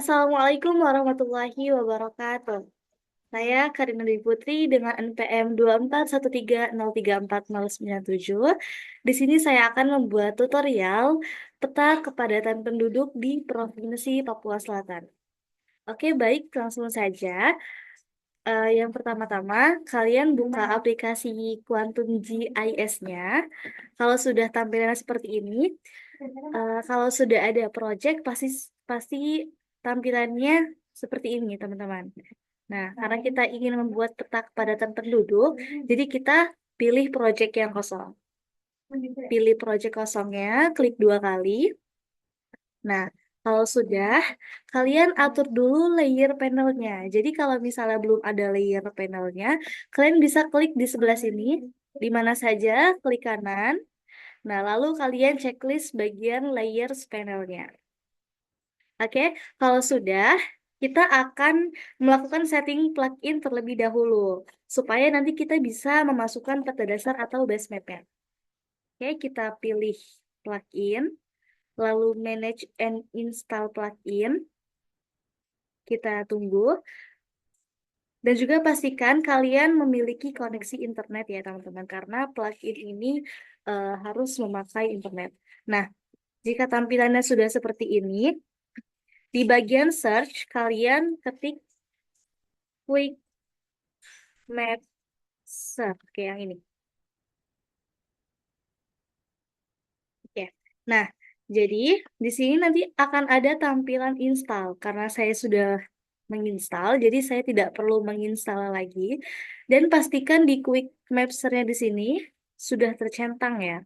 Assalamualaikum warahmatullahi wabarakatuh. Saya Karina Dwi Putri dengan NPM 2413034097. Di sini saya akan membuat tutorial peta kepadatan penduduk di Provinsi Papua Selatan. Oke, baik, langsung saja. Yang pertama-tama, kalian buka aplikasi Quantum GIS-nya. Kalau sudah tampilannya seperti ini, kalau sudah ada project, pasti pasti tampilannya seperti ini, teman-teman. Nah, karena kita ingin membuat peta kepadatan penduduk, jadi kita pilih project yang kosong. Pilih project kosongnya, klik 2 kali. Nah, kalau sudah, kalian atur dulu layer panelnya. Jadi kalau misalnya belum ada layer panelnya, kalian bisa klik di sebelah sini, di mana saja, klik kanan. Nah, lalu kalian checklist bagian layers panelnya. Oke, kalau sudah, kita akan melakukan setting plugin terlebih dahulu, supaya nanti kita bisa memasukkan peta dasar atau base map-nya. Oke, kita pilih plugin, lalu manage and install plugin. Kita tunggu. Dan juga pastikan kalian memiliki koneksi internet ya teman-teman, karena plugin ini harus memakai internet. Nah, jika tampilannya sudah seperti ini, di bagian search kalian ketik quick map search kayak yang ini. Oke. Nah, jadi di sini nanti akan ada tampilan install. Karena saya sudah menginstal, jadi saya tidak perlu menginstal lagi. Dan pastikan di quick maps-nya di sini sudah tercentang ya.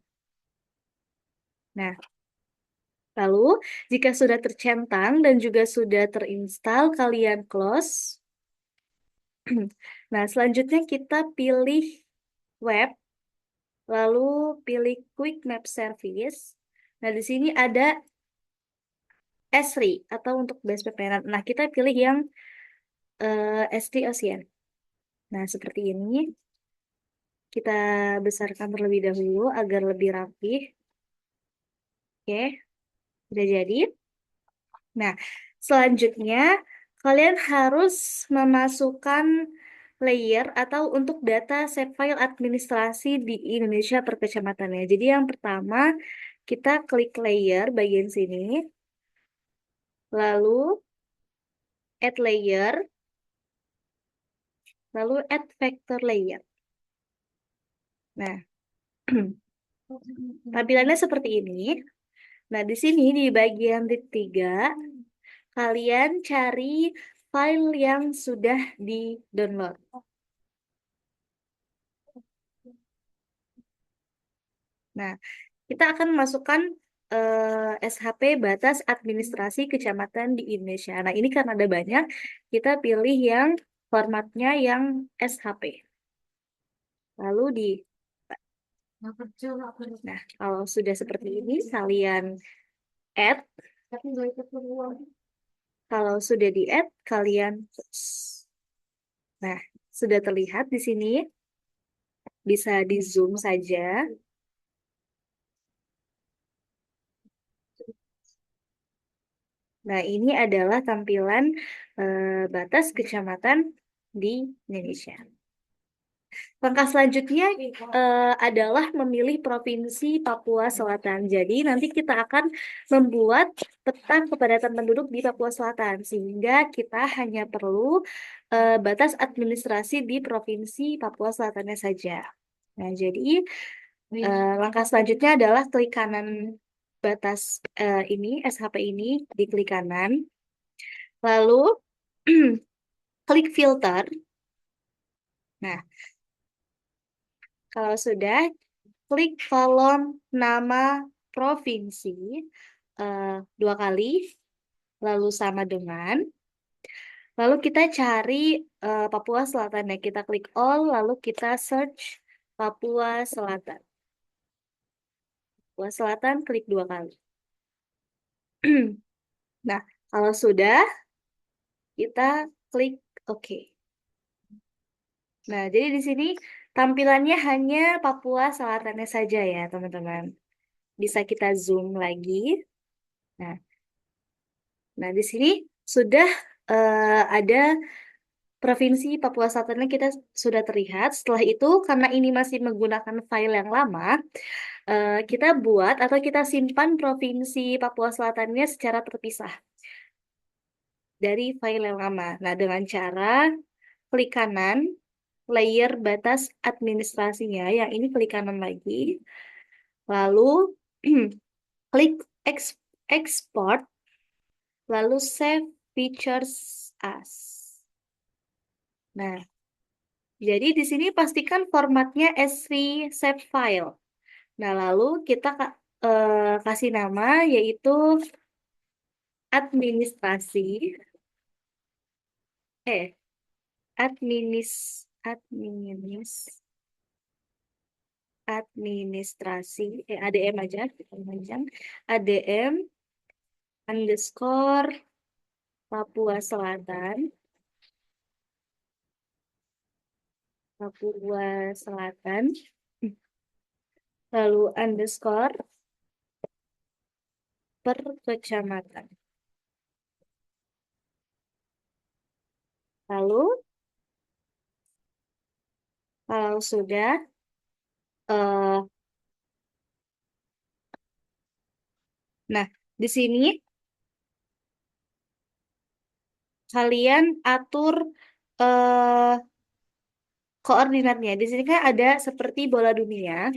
Nah, lalu jika sudah tercentang dan juga sudah terinstall, kalian close. Nah, selanjutnya kita pilih web, lalu pilih quick map service. Nah, di sini ada Esri atau untuk base PPN. Nah, kita pilih yang SD Ocean. Nah, seperti ini. Kita besarkan terlebih dahulu agar lebih rapih. Oke, sudah jadi. Nah, selanjutnya kalian harus memasukkan layer atau untuk data save file administrasi di Indonesia per kecamatannya. Jadi yang pertama, kita klik layer bagian sini, lalu add layer, lalu add vector layer. Nah, tampilannya seperti ini. Nah, di sini di bagian titik 3, kalian cari file yang sudah di-download. Nah, kita akan masukkan SHP batas administrasi kecamatan di Indonesia. Nah, ini karena ada banyak, kita pilih yang formatnya yang SHP. Lalu di Nah, kalau sudah seperti ini, kalian add. Kalau sudah di-add, kalian close. Nah, sudah terlihat di sini. Bisa di-zoom saja. Nah, ini adalah tampilan batas kecamatan di Indonesia. Langkah selanjutnya adalah memilih Provinsi Papua Selatan. Jadi nanti kita akan membuat peta kepadatan penduduk di Papua Selatan, sehingga kita hanya perlu batas administrasi di Provinsi Papua Selatannya saja. Nah, jadi langkah selanjutnya adalah klik kanan batas ini, SHP ini, diklik kanan. Lalu klik filter. Nah, kalau sudah, klik kolom nama provinsi 2 kali, lalu sama dengan. Lalu kita cari Papua Selatan ya. Kita klik all, lalu kita search Papua Selatan. Papua Selatan, klik 2 kali. Nah, kalau sudah, kita klik OK. Nah, jadi di sini tampilannya hanya Papua Selatannya saja ya, teman-teman. Bisa kita zoom lagi. Nah, di sini sudah ada Provinsi Papua Selatan kita sudah terlihat. Setelah itu, karena ini masih menggunakan file yang lama, kita buat atau kita simpan Provinsi Papua Selatannya secara terpisah dari file yang lama. Nah, dengan cara klik kanan, layer batas administrasinya, yang ini klik kanan lagi, lalu klik export, lalu save features as. Nah, jadi di sini pastikan formatnya SV save file. Nah, lalu kita kasih nama yaitu administrasi eh administ administrasi ADM aja kita panjang ADM underscore Papua Selatan Papua Selatan lalu underscore per kecamatan. Lalu kalau sudah eh nah di sini kalian atur eh koordinatnya. Di sini kan ada seperti bola dunia.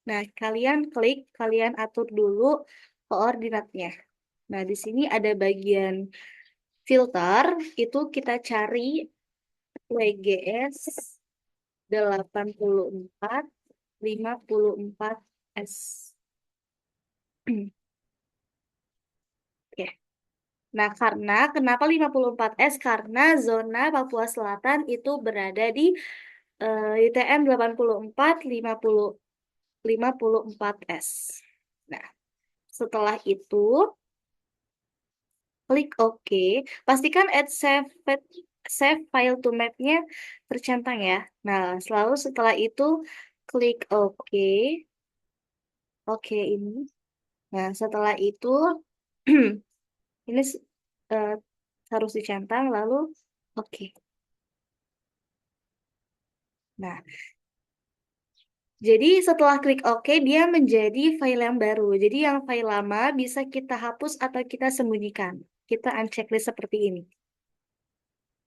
Nah, kalian atur dulu koordinatnya. Nah, di sini ada bagian filter, itu kita cari WGS 8454S. Oke. Nah, kenapa 54S? Karena zona Papua Selatan itu berada di ITM 8454S. Nah, setelah itu klik OK. Pastikan add save file to map-nya tercentang ya. Nah, selalu setelah itu klik OK. Oke ini. Nah, setelah itu ini eh, harus dicentang lalu oke. Nah, jadi setelah klik OK dia menjadi file yang baru. Jadi yang file lama bisa kita hapus atau kita sembunyikan. Kita unchecklist seperti ini.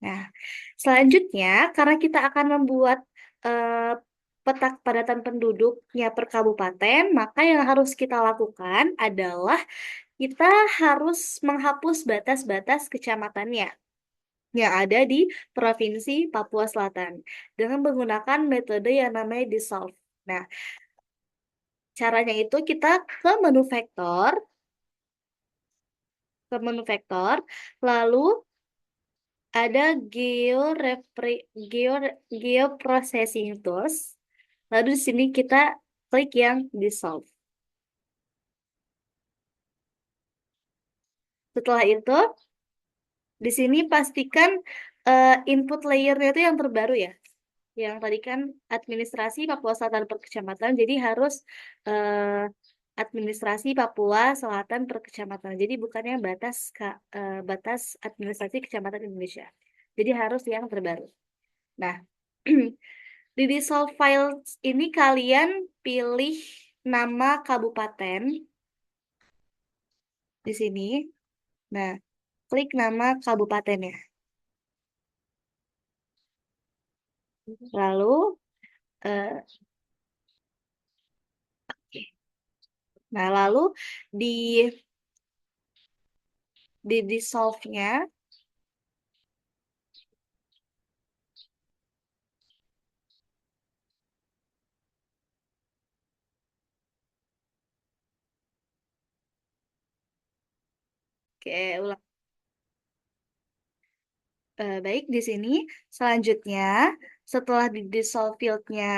Nah, selanjutnya karena kita akan membuat eh, peta kepadatan penduduknya per kabupaten, maka yang harus kita lakukan adalah kita harus menghapus batas-batas kecamatannya yang ada di Provinsi Papua Selatan dengan menggunakan metode yang namanya dissolve. Nah, caranya itu kita ke menu vektor, lalu ada geo geoprocessing tools. Lalu di sini kita klik yang dissolve. Setelah itu, di sini pastikan input layernya itu yang terbaru ya. Yang tadi kan administrasi Papua Selatan per kecamatan, jadi harus eh, administrasi Papua Selatan per kecamatan. Jadi bukannya batas administrasi kecamatan Indonesia. Jadi harus yang terbaru. Nah, di dissolve files ini kalian pilih nama kabupaten di sini. Nah, klik nama kabupatennya. Lalu, eh, nah lalu di dissolve-nya, oke, ulang. Baik, di sini selanjutnya setelah di dissolve field-nya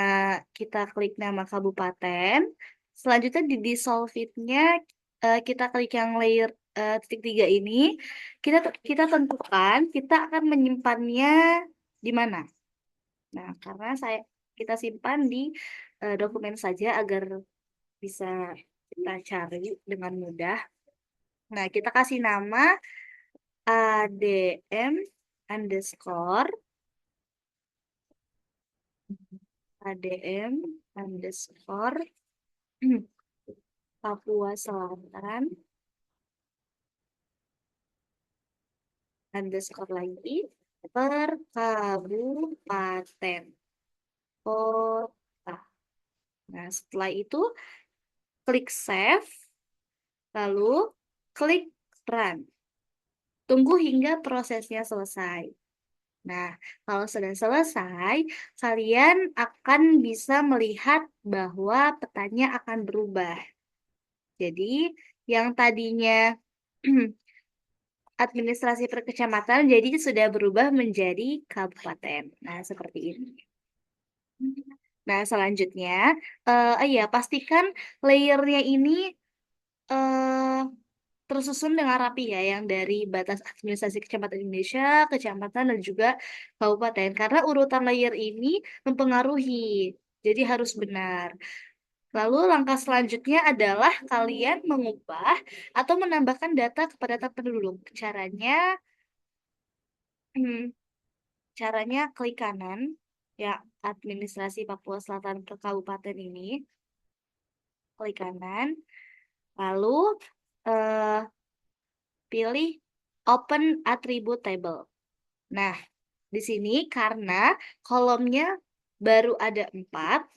kita klik nama kabupaten, selanjutnya di dissolve field-nya kita klik yang layer titik 3 ini, kita tentukan kita akan menyimpannya di mana. Nah, karena kita simpan di dokumen saja agar bisa kita cari dengan mudah. Nah, kita kasih nama ADM underscore ADM underscore Papua Selatan underscore lagi per kabupaten kota. Nah, setelah itu klik save, lalu klik run. Tunggu hingga prosesnya selesai. Nah, kalau sudah selesai, kalian akan bisa melihat bahwa petanya akan berubah. Jadi, yang tadinya administrasi per kecamatan jadi sudah berubah menjadi kabupaten. Nah, seperti ini. Nah, selanjutnya, ya pastikan layernya ini eh, tersusun dengan rapi ya, yang dari batas administrasi kecamatan Indonesia, kecamatan, dan juga kabupaten. Karena urutan layer ini mempengaruhi, jadi harus benar. Lalu langkah selanjutnya adalah kalian mengubah atau menambahkan data kepadatan penduduk. Caranya, caranya klik kanan, ya administrasi Papua Selatan ke kabupaten ini, klik kanan, lalu eh, pilih Open Attribute Table. Nah, di sini karena kolomnya baru ada 4,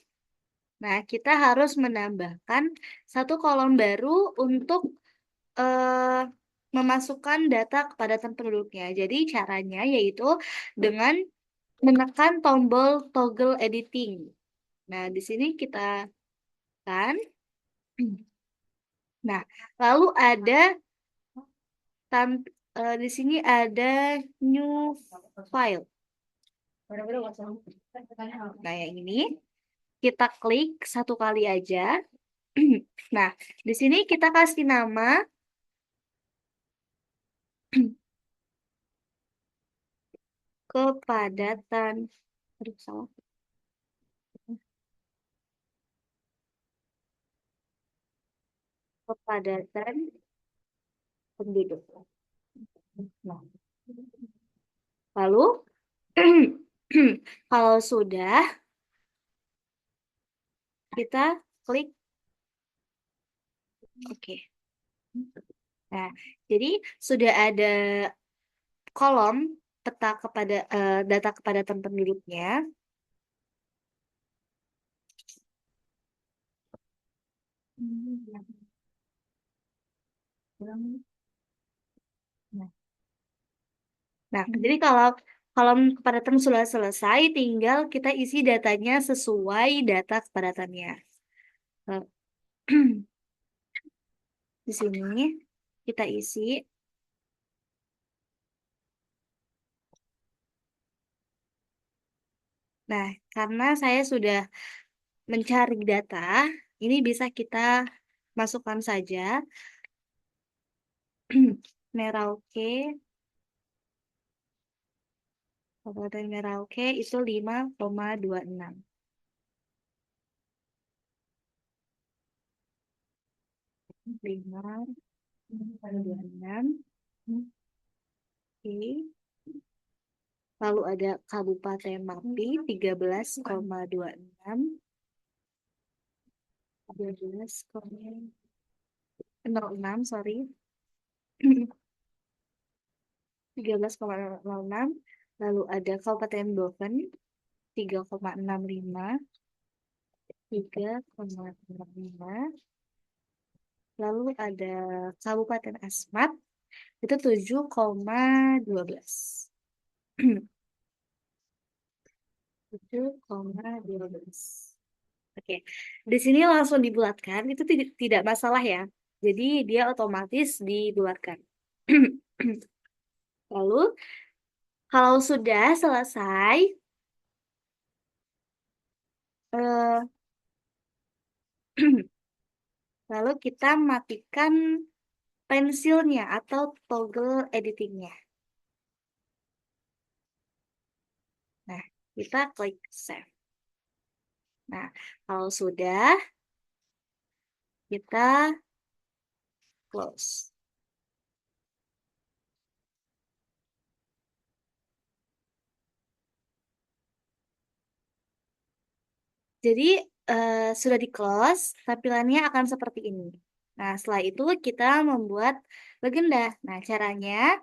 nah kita harus menambahkan satu kolom baru untuk eh, memasukkan data kepadatan penduduknya. Jadi caranya yaitu dengan menekan tombol toggle editing. Nah, di sini kita kan. Nah, lalu ada di sini ada new file. Nah, yang ini kita klik satu kali aja. Nah, di sini kita kasih nama kepadatan. Aduh, salah. Kepadatan penduduk. Nah, lalu kalau sudah, kita klik OK. Nah, jadi sudah ada kolom peta kepada data kepadatan penduduknya. Nah, jadi kalau kolom kepadatan sudah selesai, tinggal kita isi datanya sesuai data kepadatannya. Eh, Di sini kita isi. Nah, karena saya sudah mencari data, ini bisa kita masukkan saja. Merauke, Kabupaten Merauke itu 5,26. 5,26. Oke. Lalu ada Kabupaten Mapi 13,26. 13,06, sorry. 13,06. Lalu ada Kabupaten Boven 3,65. 3,65. Lalu ada Kabupaten Asmat itu 7,12. 7,12. Oke, di sini langsung dibulatkan, itu tidak masalah ya. Jadi dia otomatis dibulatkan. Lalu kalau sudah selesai, eh, lalu kita matikan pensilnya atau toggle editingnya. Nah, kita klik save. Nah, kalau sudah, kita close. Jadi sudah di close, tampilannya akan seperti ini. Nah, setelah itu kita membuat legenda. Nah, caranya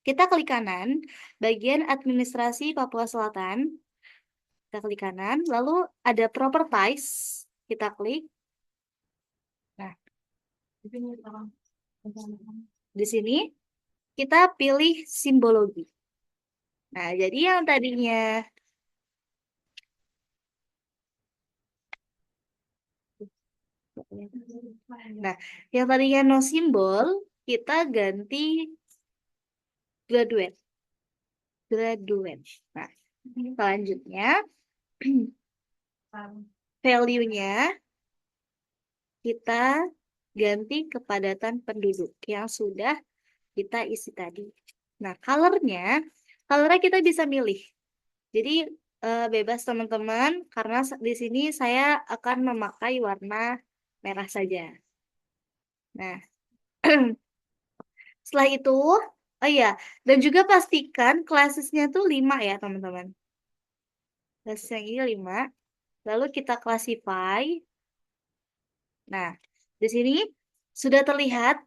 kita klik kanan, bagian administrasi Papua Selatan, kita klik kanan, lalu ada properties, kita klik. Nah, di sini kita pilih simbologi. Nah, jadi yang tadinya Nah, yang tadinya no simbol, kita ganti graduate. Graduate. Nah, selanjutnya value-nya kita ganti kepadatan penduduk yang sudah kita isi tadi. Nah, color-nya kita bisa milih. Jadi bebas teman-teman, karena di sini saya akan memakai warna merah saja. Nah, setelah itu, oh iya, dan juga pastikan klasisnya tuh 5 ya teman-teman. Klasisnya ini 5. Lalu kita classify. Nah, di sini sudah terlihat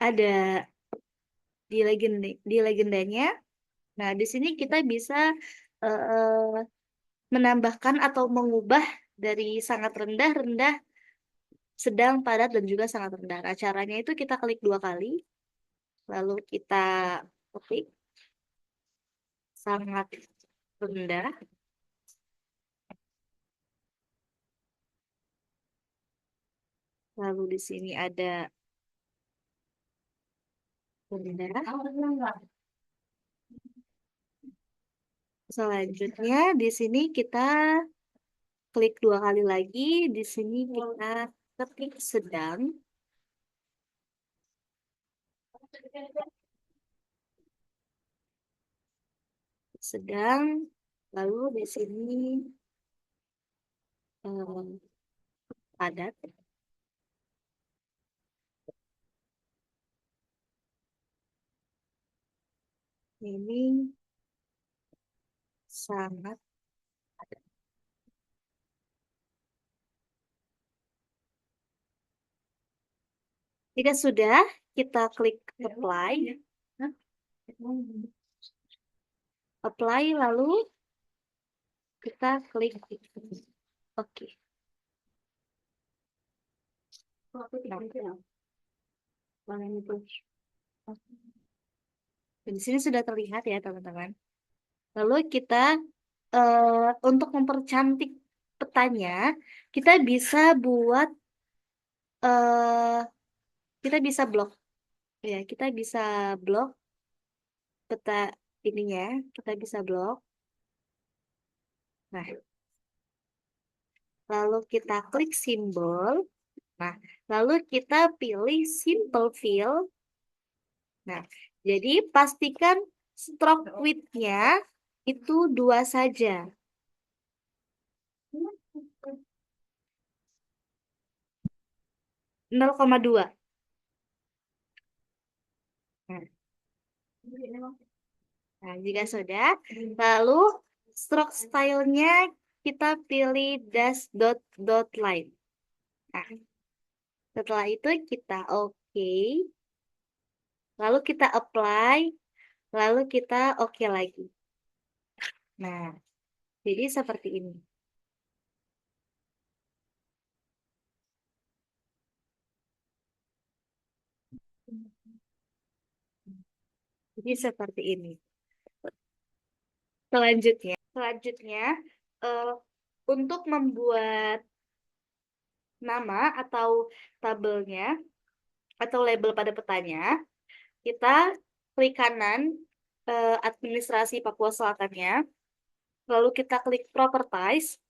ada di legendanya. Nah, di sini kita bisa eh, menambahkan atau mengubah dari sangat rendah, rendah, sedang, padat, dan juga sangat rendah. Nah, caranya itu kita klik 2 kali, lalu kita ketik sangat rendah. Lalu di sini ada rendah. Selanjutnya di sini kita klik 2 kali lagi. Di sini kita ketik sedang. Sedang. Lalu di sini eh, padat. Ini sangat. Jika sudah, kita klik apply. Apply lalu kita klik oke. Di sini sudah terlihat ya teman-teman. Lalu kita untuk mempercantik petanya, kita bisa buat eh kita bisa blok ya, kita bisa blok peta ininya, kita bisa blok. Nah, lalu kita klik simbol. Nah, lalu kita pilih simple fill. Nah, jadi pastikan stroke width-nya itu 2 saja. 0,2. Nah, jika sudah, lalu stroke style-nya kita pilih dash dot dot line. Nah, setelah itu kita oke. Lalu kita apply, lalu kita oke lagi. Nah, jadi seperti ini. Jadi seperti ini. Selanjutnya eh, untuk membuat nama atau tabelnya atau label pada petanya, kita klik kanan administrasi Papua Selatannya, lalu kita klik properties.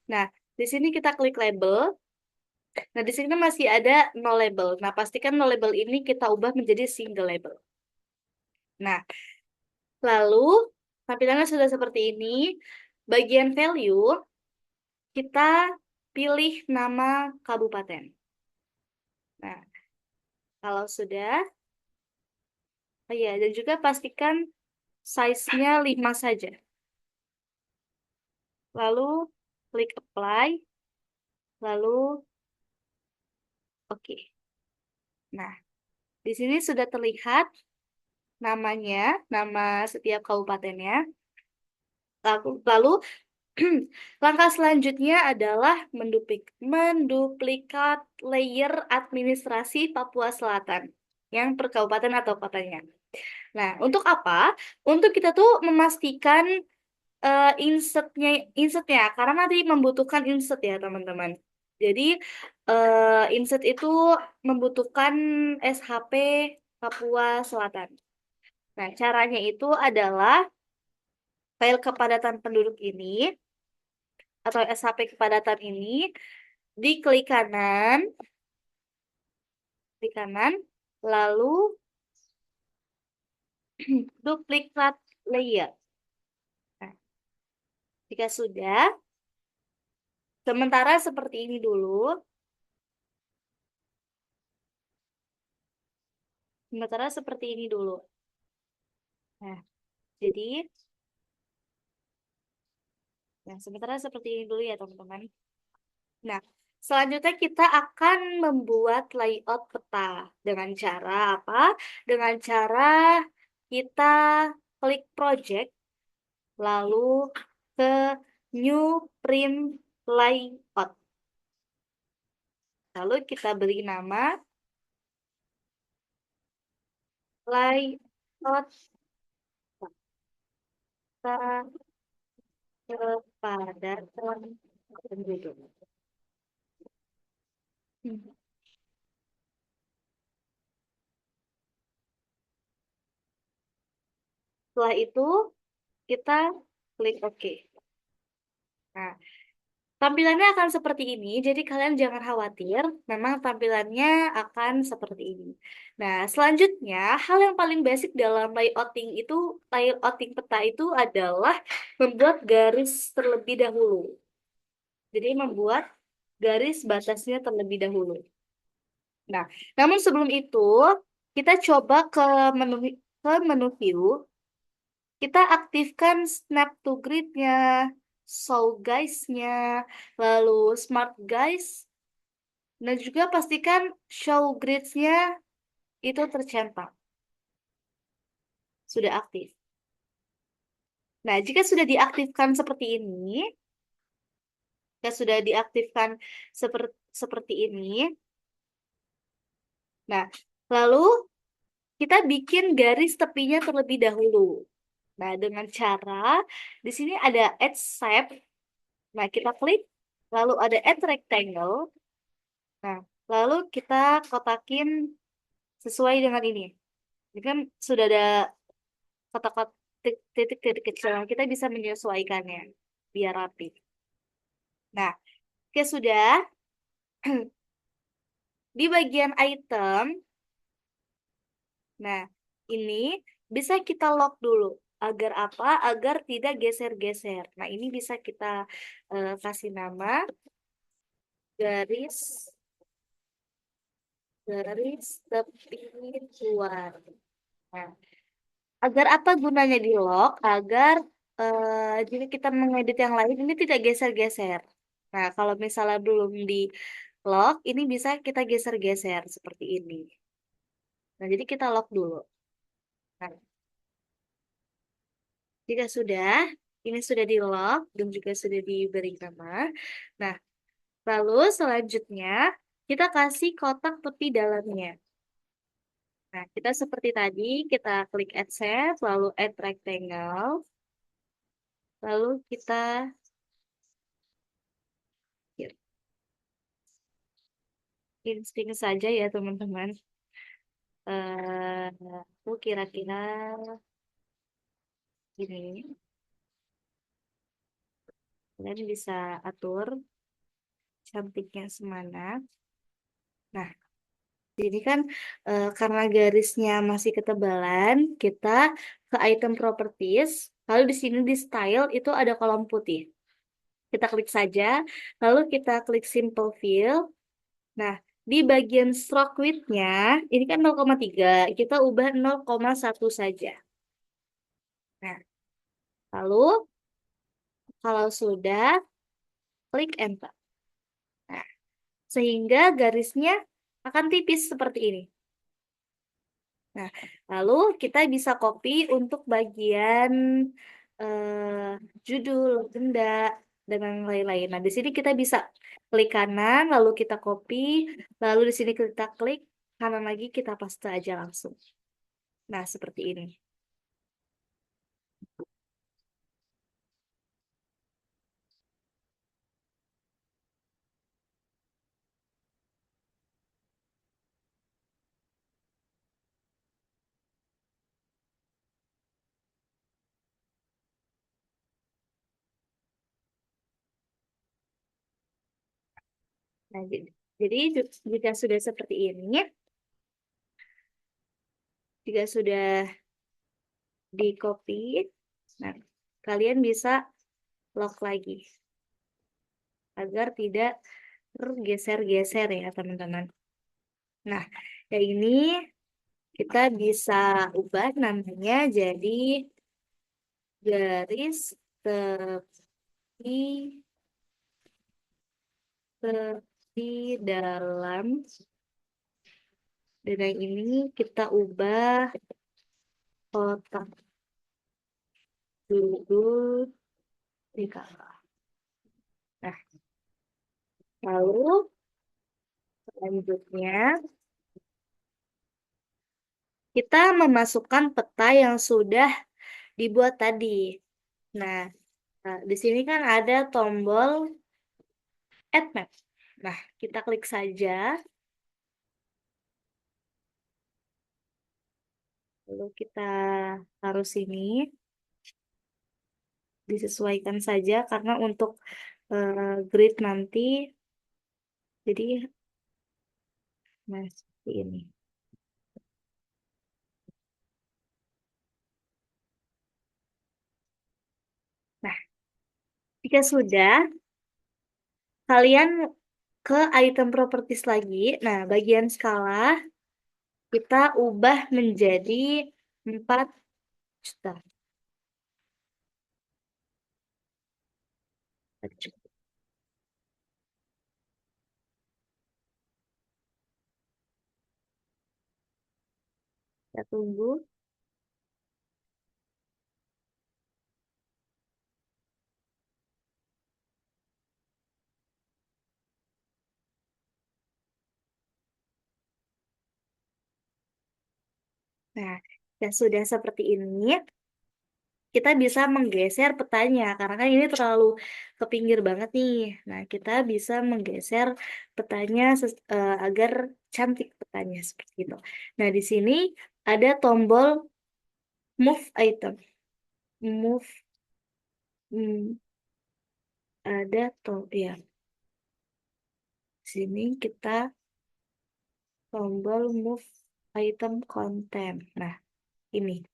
Nah, di sini kita klik label. Nah, di sini masih ada no label. Nah, pastikan no label ini kita ubah menjadi single label. Nah, lalu tampilannya sudah seperti ini. Bagian value, kita pilih nama kabupaten. Nah, kalau sudah, oh iya, dan juga pastikan size-nya 5 saja. lalu klik apply, lalu oke. Nah, di sini sudah terlihat namanya, nama setiap kabupatennya. Lalu langkah selanjutnya adalah menduplikat layer administrasi Papua Selatan yang per kabupaten atau kotanya. Nah, untuk apa? Untuk kita tuh memastikan insertnya, karena nanti membutuhkan insert ya teman-teman. Jadi insert itu membutuhkan SHP Papua Selatan. Nah, caranya itu adalah file kepadatan penduduk ini atau SHP kepadatan ini di kanan, lalu duplikat layer. Nah, jika sudah, sementara seperti ini dulu. Sementara seperti ini dulu. Nah, jadi, sementara seperti ini dulu ya teman-teman. Nah, selanjutnya kita akan membuat layout peta. Dengan cara apa? Dengan cara kita klik project, lalu ke new print layout. Lalu kita beri nama layout peta kepadatan penduduk. Setelah itu kita klik OK. Nah, tampilannya akan seperti ini, jadi kalian jangan khawatir, memang tampilannya akan seperti ini. Nah, selanjutnya, hal yang paling basic dalam layouting peta itu adalah membuat garis terlebih dahulu. Jadi membuat garis batasnya terlebih dahulu. Nah, namun sebelum itu, kita coba ke menu view, kita aktifkan snap to grid-nya, show guys-nya, lalu smart guys, dan juga pastikan show grids-nya itu tercentang. Sudah aktif. Nah, jika sudah diaktifkan seperti ini, seperti ini, nah, lalu kita bikin garis tepinya terlebih dahulu. Nah, dengan cara di sini ada add shape. Nah, kita klik, lalu ada add rectangle. Nah, lalu kita kotakin sesuai dengan ini. Ini kan sudah ada kotak-kotak titik-titik kecil. Kita bisa menyesuaikannya biar rapi. Nah, oke sudah. Di bagian item, nah ini bisa kita lock dulu. Agar apa? Agar tidak geser-geser. Nah, ini bisa kita kasih nama garis tepi luar. Nah, agar apa gunanya di lock? Agar jika kita mengedit yang lain ini tidak geser-geser. Nah, kalau misalnya belum di lock, ini bisa kita geser-geser seperti ini. Nah, jadi kita lock dulu. Nah, jika sudah, ini sudah di lock dan juga sudah diberi nama. Nah, lalu selanjutnya kita kasih kotak tepi dalamnya. Nah, kita seperti tadi, kita klik add shape, lalu add rectangle, lalu kita insting saja ya teman-teman. Aku kira-kira ini, kalian bisa atur cantiknya semana. Nah, jadi kan karena garisnya masih ketebalan, kita ke item properties, lalu di sini di style itu ada kolom putih. Kita klik saja, lalu kita klik simple fill. Nah, di bagian stroke width-nya, ini kan 0,3, kita ubah 0,1 saja. Nah, lalu Kalau sudah, klik enter. Nah, sehingga garisnya akan tipis seperti ini. Nah, lalu kita bisa copy untuk bagian judul, benda, dan lain-lain. Nah, di sini kita bisa klik kanan, lalu kita copy, lalu di sini kita klik kanan lagi, kita paste aja langsung. Nah, seperti ini. Nah, jadi jika sudah seperti ini, jika sudah di copy, nah kalian bisa lock lagi agar tidak tergeser-geser ya teman-teman. Nah, yang ini kita bisa ubah namanya jadi garis tepi tepi dalam, dan yang ini kita ubah kotak duduk di kakak. Nah, lalu selanjutnya kita memasukkan peta yang sudah dibuat tadi. Nah, di sini kan ada tombol Add Map. Nah, kita klik saja. Lalu kita taruh sini. Disesuaikan saja karena untuk grid nanti. Jadi, nah seperti ini. Nah, jika sudah, kalian ke item properties lagi. Nah, bagian skala kita ubah menjadi 4 juta. Kita tunggu. Nah, ya sudah seperti ini, kita bisa menggeser petanya karena kan ini terlalu ke pinggir banget nih. Nah, kita bisa menggeser petanya agar cantik petanya seperti itu. Nah, di sini ada tombol move item. Move, hmm, ada ya. Sini kita tombol move item content. Nah, ini.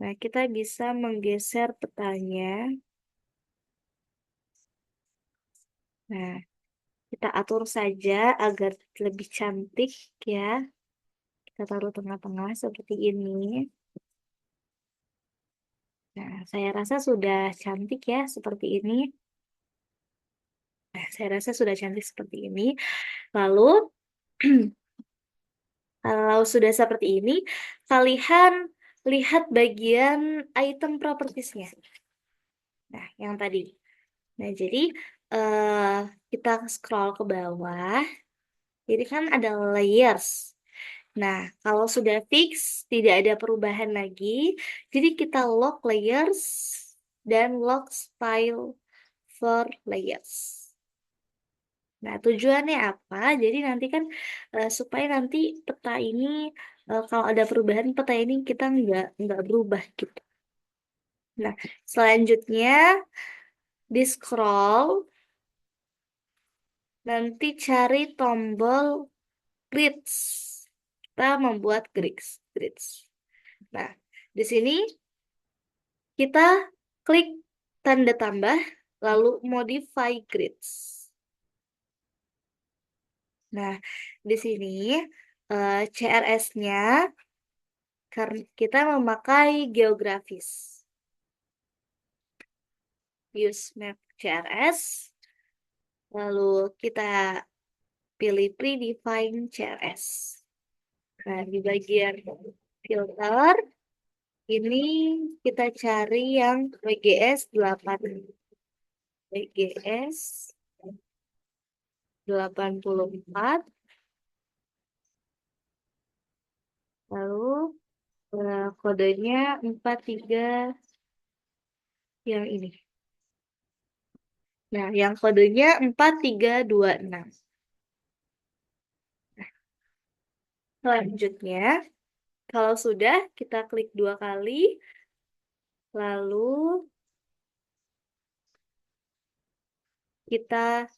Nah, kita bisa menggeser petanya. Nah, kita atur saja agar lebih cantik ya. Kita taruh tengah-tengah seperti ini. Nah, saya rasa sudah cantik ya seperti ini. Nah, saya rasa sudah cantik seperti ini. Lalu, kalau sudah seperti ini, kalian lihat bagian item propertiesnya. Nah, yang tadi. Nah, jadi eh, kita scroll ke bawah. Jadi kan ada layers. Nah, kalau sudah fix, tidak ada perubahan lagi. Jadi kita lock layers dan lock style for layers. Nah, tujuannya apa? Jadi nanti kan supaya nanti peta ini kalau ada perubahan peta ini kita nggak berubah gitu. Nah, selanjutnya di scroll nanti cari tombol grids. Kita membuat grids. Nah, di sini kita klik tanda tambah, lalu modify grids. Nah, di sini CRS-nya karena kita memakai geografis. use map CRS, lalu kita pilih predefine CRS. Nah, di bagian filter, ini kita cari yang WGS 8. WGS 84. Lalu kodenya 43 yang ini. Nah, yang kodenya 4326. Selanjutnya, kalau sudah, kita klik 2 kali. Lalu, kita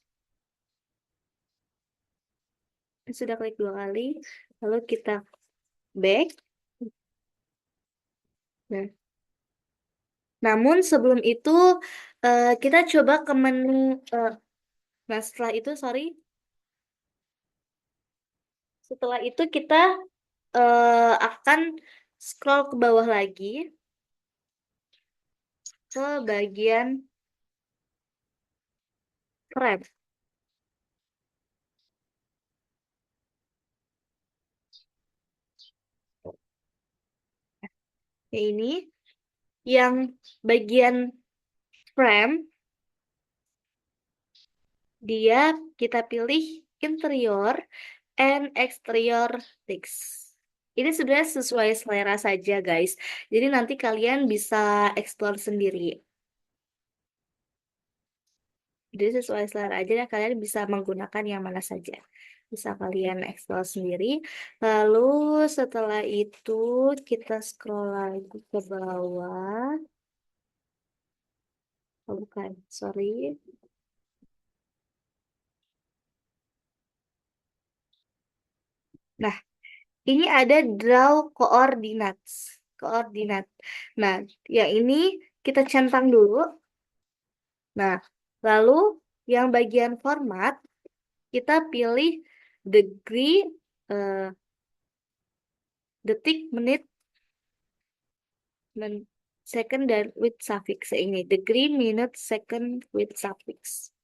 sudah klik 2 kali. Lalu kita back. Nah, namun sebelum itu, kita coba ke menu. Nah, setelah itu kita akan scroll ke bawah lagi ke bagian frame. Ya, ini yang bagian frame, dia kita pilih interior and exterior text. Ini sebenarnya sesuai selera saja, guys. Jadi nanti kalian bisa explore sendiri. Jadi sesuai selera aja dan kalian bisa menggunakan yang mana saja. Bisa kalian explore sendiri. Lalu setelah itu kita scroll lagi ke bawah. Oh, bukan, sorry. Nah, ini ada draw coordinates. Koordinat. Nah, yang ini kita centang dulu. Nah, lalu yang bagian format, kita pilih degree, detik, menit, second, dan with suffix. Ini degree, minute, second, with suffix.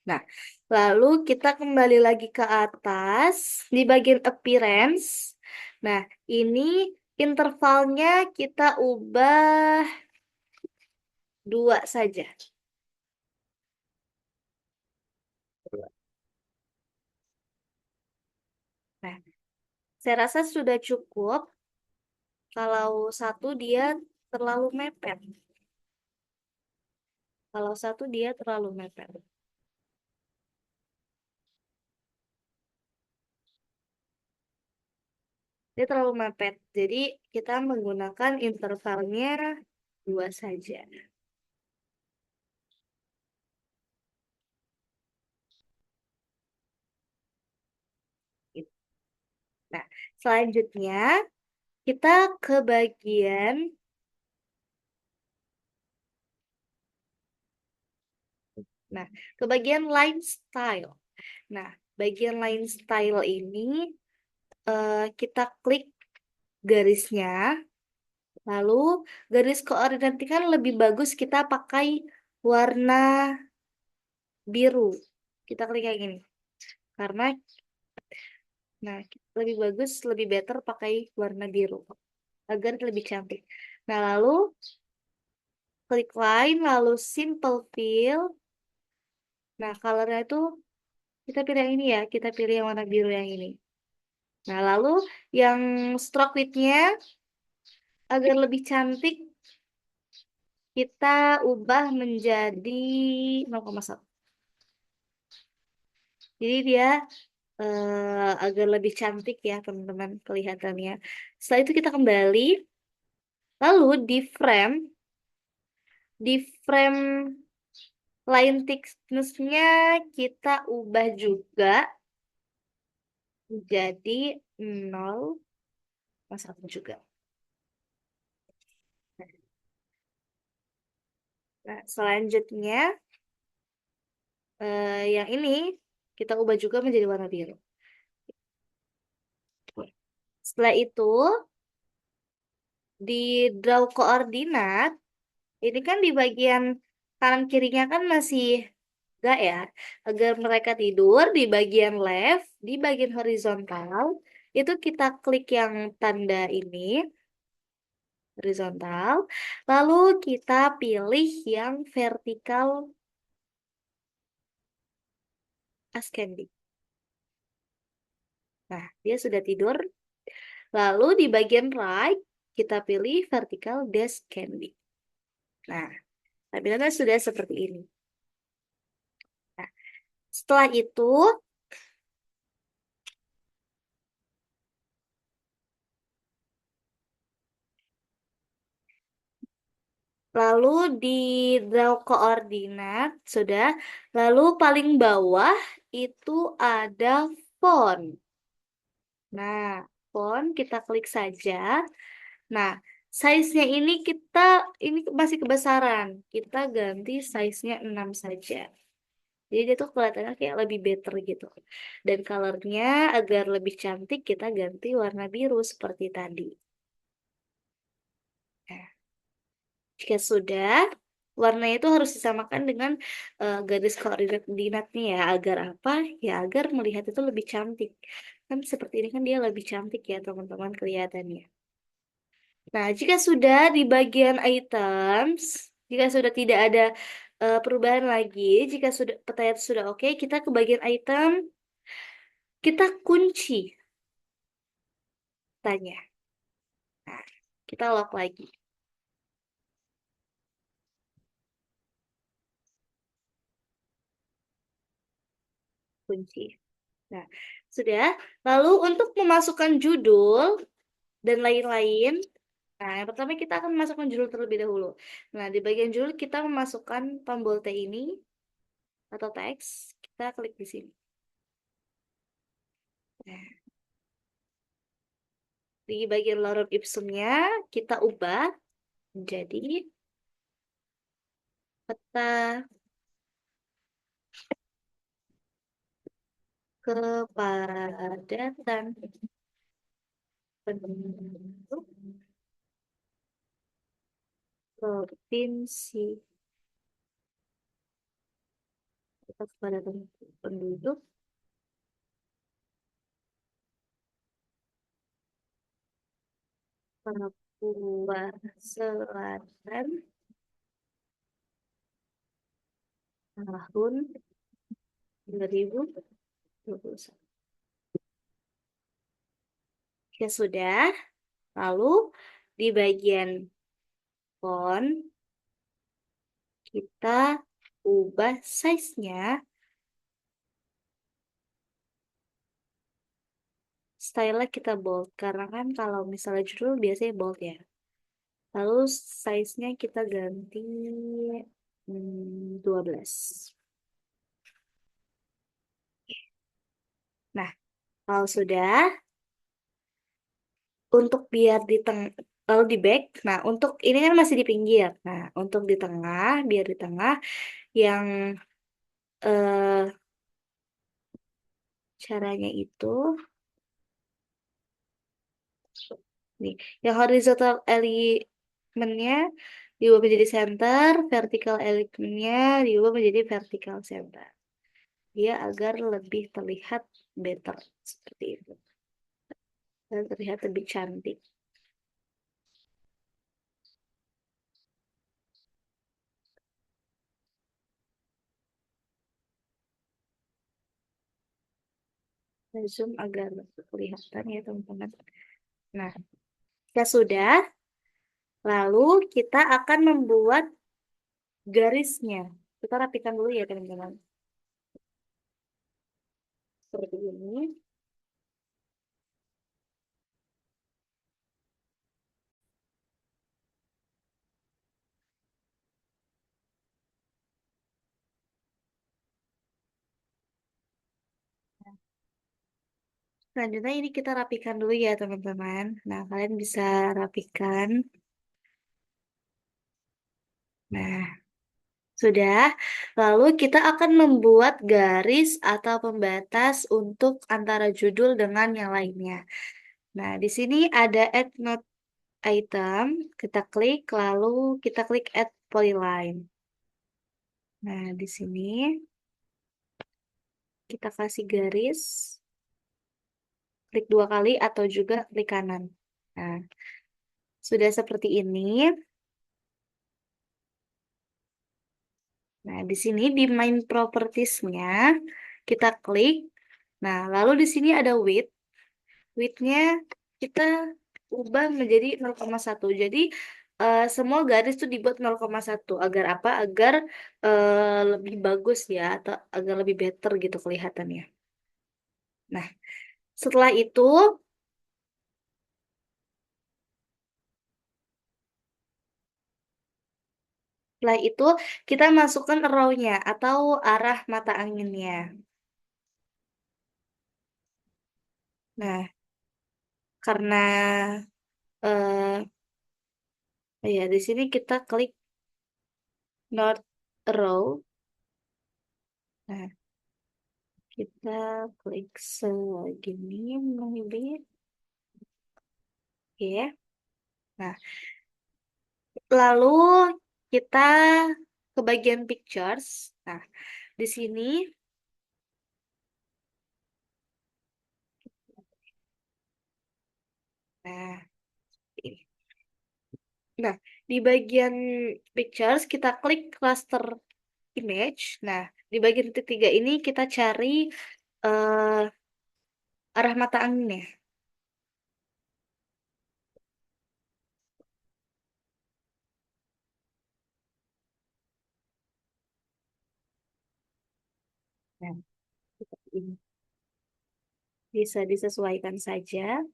Nah, lalu kita kembali lagi ke atas di bagian appearance. Nah, ini intervalnya kita ubah 2 saja. Nah, saya rasa sudah cukup. Kalau 1 dia terlalu mepet. Kalau 1 dia terlalu mepet. Dia terlalu mepet. Jadi kita menggunakan intervalnya 2 saja. Gitu. Nah, selanjutnya kita ke bagian line style. Nah, bagian line style ini kita klik garisnya. Lalu garis koordinat kan lebih bagus kita pakai warna biru. Kita klik kayak gini. Karena lebih bagus, lebih better pakai warna biru agar lebih cantik. Nah, lalu klik line, lalu simple fill. Nah, colornya itu kita pilih yang ini ya, kita pilih yang warna biru yang ini. Nah, lalu yang stroke width-nya agar lebih cantik, kita ubah menjadi 0,1. Jadi dia agar lebih cantik ya, teman-teman, kelihatannya. Setelah itu kita kembali, lalu di frame line thickness-nya kita ubah juga jadi 0,1 juga. Nah, selanjutnya yang ini kita ubah juga menjadi warna biru. Setelah itu di draw koordinat, ini kan di bagian kanan kirinya kan masih enggak ya. Agar mereka tidur di bagian left, di bagian horizontal, itu kita klik yang tanda ini, horizontal. Lalu kita pilih yang vertikal ascending. Nah, dia sudah tidur. Lalu di bagian right, kita pilih vertical descending. Nah, tampilannya sudah seperti ini. Nah, setelah itu, lalu di draw koordinat, sudah. Lalu paling bawah itu ada font. Nah, font kita klik saja. Nah, size-nya ini masih kebesaran. Kita ganti size-nya 6 saja. Jadi dia tuh kelihatannya kayak lebih better gitu. Dan colornya agar lebih cantik kita ganti warna biru seperti tadi. Nah, jika sudah, warnanya itu harus disamakan dengan garis koordinatnya ya. Agar apa? Ya agar melihat itu lebih cantik. Kan seperti ini kan dia lebih cantik ya teman-teman kelihatannya. Nah, jika sudah di bagian items, jika sudah tidak ada perubahan lagi, jika sudah peta itu sudah oke, kita ke bagian item, kita kunci tanya. Nah, kita lock lagi, kunci. Nah, sudah. Lalu untuk memasukkan judul dan lain-lain, nah yang pertama kita akan memasukkan judul terlebih dahulu. Nah, di bagian judul kita memasukkan tombol T ini atau teks, kita klik di sini. Nah, di bagian lorem ipsumnya kita ubah menjadi peta kepadatan penduduk provinsi, peta kepadatan penduduk Papua Selatan tahun 2021. Ya sudah, lalu di bagian font kita ubah size-nya, style-nya kita bold karena kan kalau misalnya judul biasanya bold ya. Lalu size-nya kita ganti 12. Nah, kalau sudah, untuk biar di tengah, lalu di back. Nah, untuk ini kan masih di pinggir. Nah, untuk di tengah, biar di tengah yang eh, caranya itu nih, yang horizontal elementnya diubah menjadi center, vertical elementnya diubah menjadi vertical center. Dia agar lebih terlihat better seperti itu. Dan terlihat lebih cantik. Saya zoom agar kelihatan ya teman-teman. Nah, jika sudah, lalu kita akan membuat garisnya. Kita rapikan dulu ya teman-teman. Seperti ini. Selanjutnya ini kita rapikan dulu ya teman-teman. Nah, kalian bisa rapikan. Nah, sudah. Lalu kita akan membuat garis atau pembatas untuk antara judul dengan yang lainnya. Nah, di sini ada add note item. Kita klik, lalu kita klik add polyline. Nah, di sini kita kasih garis, klik 2 kali atau juga klik kanan. Nah, sudah seperti ini. Nah, di sini di main propertiesnya kita klik. Nah, lalu di sini ada width. Width-nya kita ubah menjadi 0,1. Jadi semua garis tuh dibuat 0,1. Agar apa? Agar lebih bagus ya, atau agar lebih better gitu kelihatannya. Nah, setelah itu, setelah itu kita masukkan row-nya atau arah mata anginnya. Nah, karena eh ya di sini kita klik North Row. Nah, kita klik segini, maybe. Oke. Nah, lalu kita ke bagian pictures. Nah, di sini, nah, ini. Nah, di bagian pictures kita klik cluster image. Nah, di bagian titik 3 ini kita cari eh, arah mata anginnya. Nah, seperti ini. Bisa disesuaikan saja.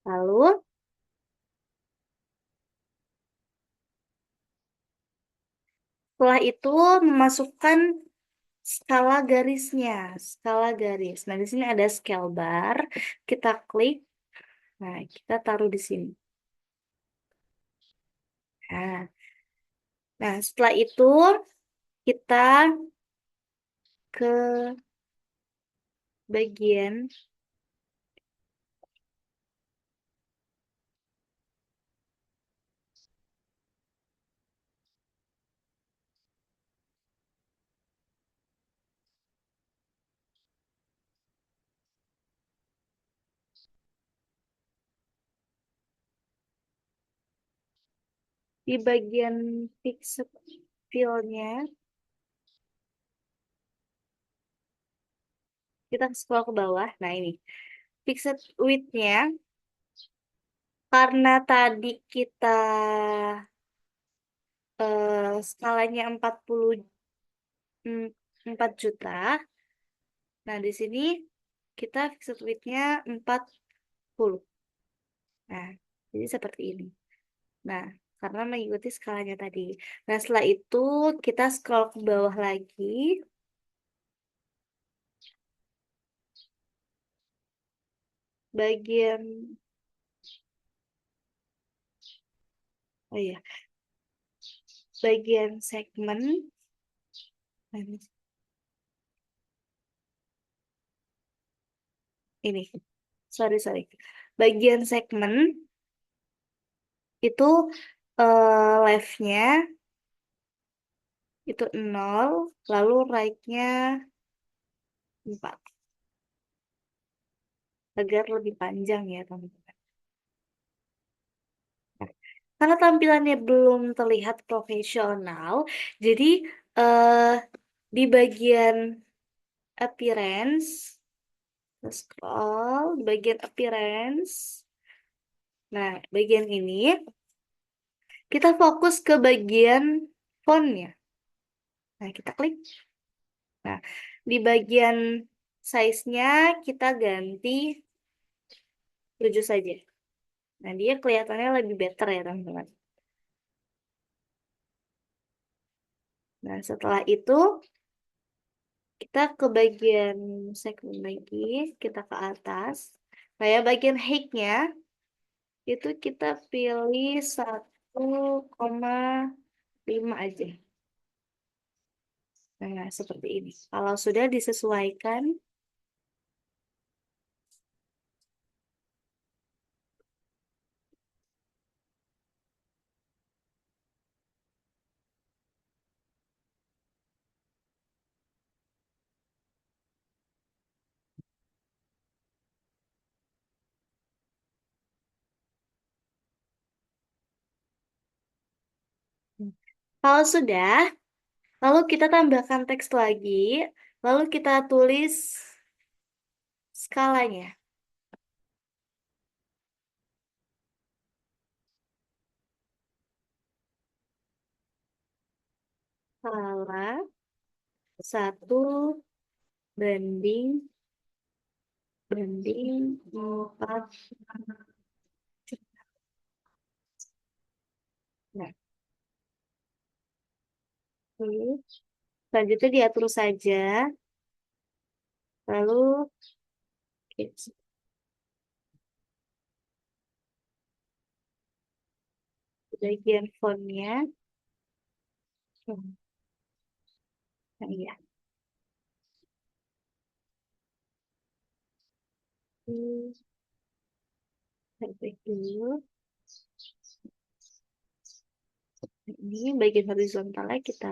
Lalu, setelah itu memasukkan skala garisnya, skala garis. Nah, di sini ada scale bar. Kita klik. Nah, kita taruh di sini. Nah, setelah itu kita ke bagian di bagian fixed fill-nya. Kita scroll ke bawah. Nah, ini fixed width-nya karena tadi kita skalanya 44 juta. Nah, di sini kita fixed width-nya 40. Nah, jadi seperti ini. Nah, karena mengikuti skalanya tadi. Nah, setelah itu kita scroll ke bawah lagi. Bagian, oh iya, bagian segmen. Nah, ini, sorry. Bagian segmen itu left-nya itu 0, lalu right-nya 4. Agar lebih panjang ya, teman-teman. Nah, karena tampilannya belum terlihat profesional, jadi eh di bagian appearance, scroll, di bagian appearance. Nah, bagian ini kita fokus ke bagian fontnya. Nah, kita klik. Nah, di bagian size-nya kita ganti 7 saja. Nah, dia kelihatannya lebih better ya, teman-teman. Nah, setelah itu kita ke bagian segmen lagi, kita ke atas. Nah, ya bagian height-nya itu kita pilih 1,5 aja. Nah, seperti ini. Kalau sudah disesuaikan, Kalau sudah, lalu kita tambahkan teks lagi, lalu kita tulis skalanya. Skala 1 banding 4. Nah, oke. Selanjutnya diatur saja, lalu oke, bagian fontnya. Nah, iya. Hmm, Baik dulu. Ini bagian horizontalnya kita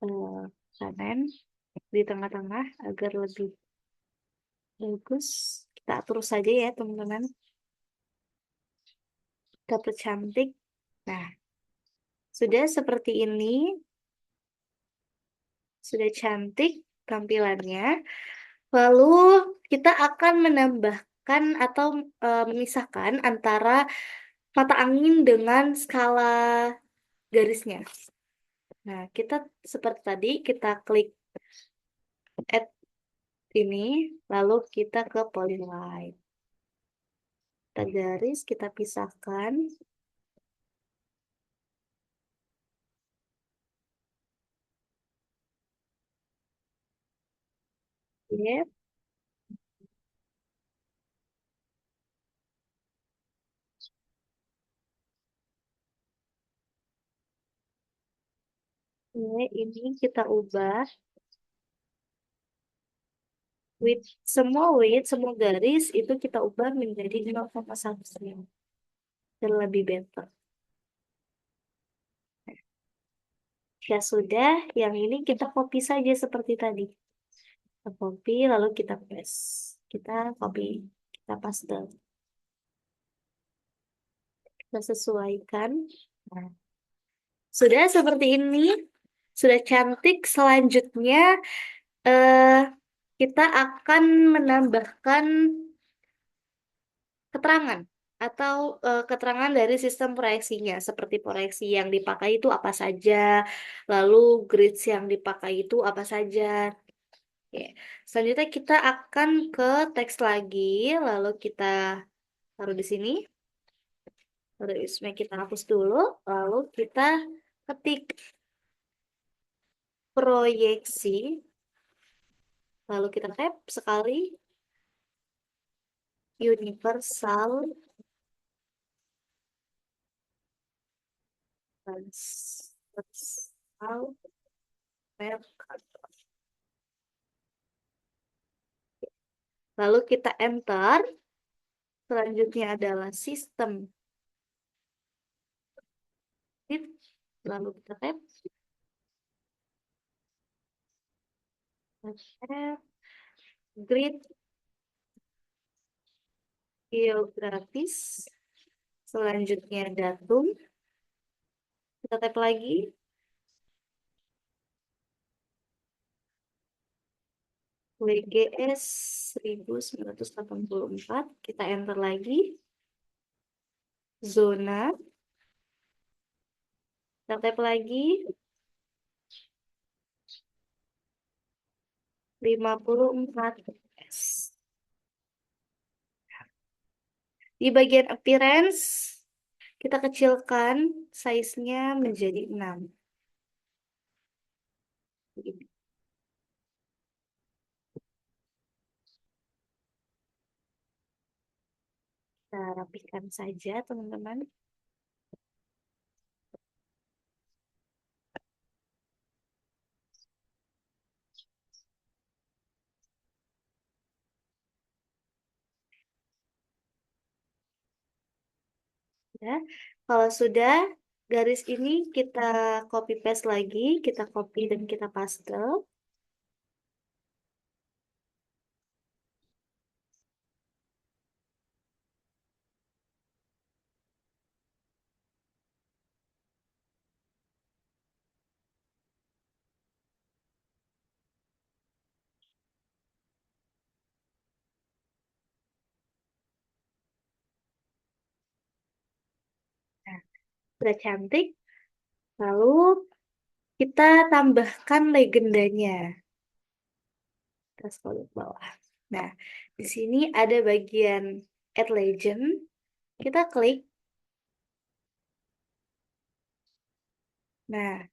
eh, kanan di tengah-tengah agar lebih bagus. Kita atur saja ya teman-teman. Kita percantik. Nah, sudah seperti ini, sudah cantik tampilannya. Lalu kita akan menambahkan atau memisahkan antara mata angin dengan skala garisnya. Nah, kita seperti tadi, kita klik add ini, lalu kita ke polyline. Kita garis, kita pisahkan. Ya, ini kita ubah width, semua garis itu kita ubah menjadi 0,1 cm dan lebih better. Ya sudah, yang ini kita copy saja seperti tadi. Kita copy, lalu kita paste. Kita copy, kita paste. Kita sesuaikan. Nah, sudah seperti ini. Sudah cantik. Selanjutnya, eh, kita akan menambahkan keterangan atau keterangan dari sistem proyeksinya, seperti proyeksi yang dipakai itu apa saja, lalu grids yang dipakai itu apa saja. Oke. Selanjutnya kita akan ke teks lagi, lalu kita taruh di sini, lalu kita hapus dulu, lalu kita ketik proyeksi, lalu kita tap sekali, universal transversal mercator. Lalu kita enter. Selanjutnya adalah sistem grid. Lalu kita tap grid geografis. Selanjutnya datum. Kita tap lagi. WGS 1984. Kita enter lagi. Zona. Kita tap lagi. 54 S. Di bagian appearance, kita kecilkan size-nya menjadi 6. Begini. Kita rapikan saja, teman-teman. Ya, kalau sudah, garis ini kita copy paste lagi, kita copy dan kita paste. Udah cantik. Lalu kita tambahkan legendanya. Kita scroll ke bawah. Nah, di sini ada bagian Add Legend. Kita klik. Nah,